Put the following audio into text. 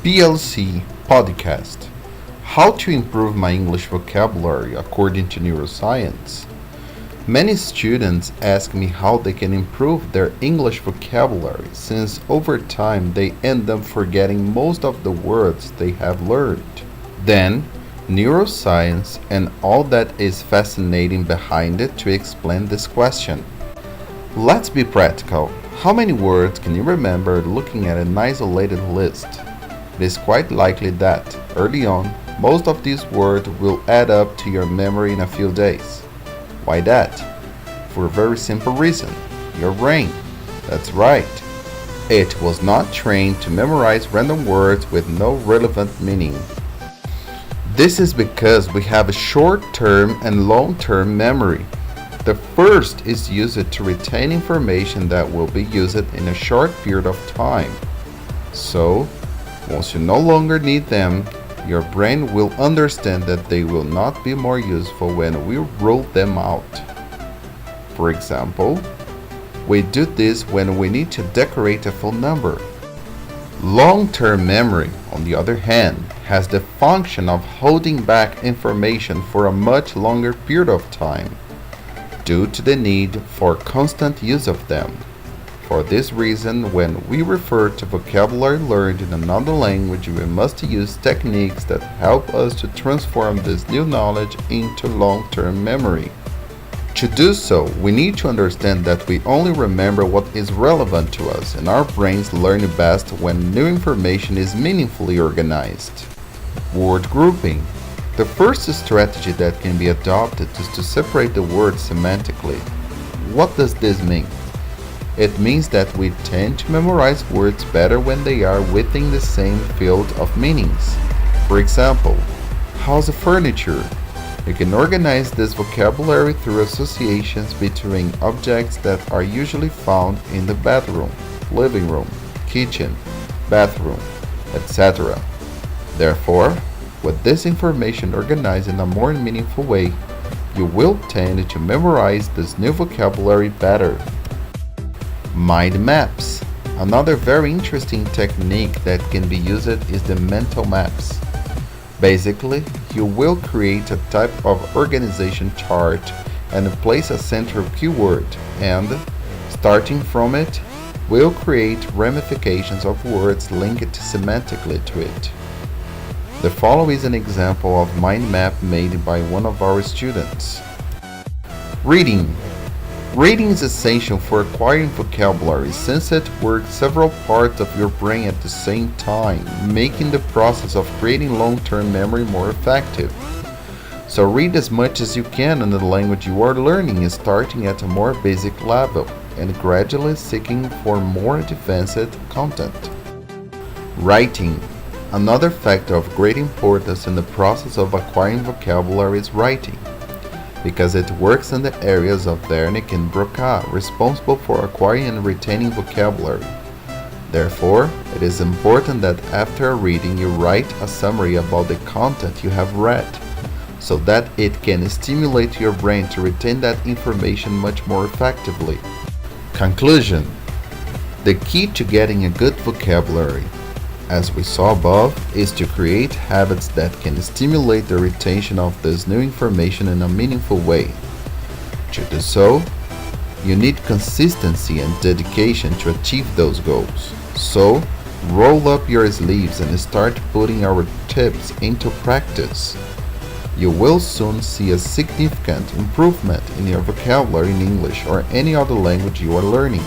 PLC Podcast: How to Improve My English Vocabulary According to Neuroscience. Many students ask me how they can improve their English vocabulary since over time they end up forgetting most of the words they have learned. Then, neuroscience and all that is fascinating behind it to explain this question. Let's be practical. How many words can you remember looking at an isolated list? It is quite likely that, early on, most of these words will add up to your memory in a few days. Why that? For a very simple reason. Your brain. That's right. It was not trained to memorize random words with no relevant meaning. This is because we have a short-term and long-term memory. The first is used to retain information that will be used in a short period of time. So, once you no longer need them, your brain will understand that they will not be more useful when we rule them out. For example, we do this when we need to decorate a phone number. Long-term memory, on the other hand, has the function of holding back information for a much longer period of time, due to the need for constant use of them. For this reason, when we refer to vocabulary learned in another language, we must use techniques that help us to transform this new knowledge into long-term memory. To do so, we need to understand that we only remember what is relevant to us, and our brains learn best when new information is meaningfully organized. Word grouping. The first strategy that can be adopted is to separate the words semantically. What does this mean? It means that we tend to memorize words better when they are within the same field of meanings. For example, house furniture. You can organize this vocabulary through associations between objects that are usually found in the bedroom, living room, kitchen, bathroom, etc. Therefore, with this information organized in a more meaningful way, you will tend to memorize this new vocabulary better. Mind maps. Another very interesting technique that can be used is the mental maps. Basically, you will create a type of organization chart and place a central keyword and, starting from it, will create ramifications of words linked semantically to it. The following is an example of mind map made by one of our students. Reading. Reading is essential for acquiring vocabulary since it works several parts of your brain at the same time, making the process of creating long-term memory more effective. So read as much as you can in the language you are learning, starting at a more basic level and gradually seeking for more advanced content. Writing. Another factor of great importance in the process of acquiring vocabulary is writing, because it works in the areas of Wernicke and Broca responsible for acquiring and retaining vocabulary. Therefore, it is important that after a reading you write a summary about the content you have read, so that it can stimulate your brain to retain that information much more effectively. Conclusion. The key to getting a good vocabulary, as we saw above, is to create habits that can stimulate the retention of this new information in a meaningful way. To do so, you need consistency and dedication to achieve those goals. So, roll up your sleeves and start putting our tips into practice. You will soon see a significant improvement in your vocabulary in English or any other language you are learning.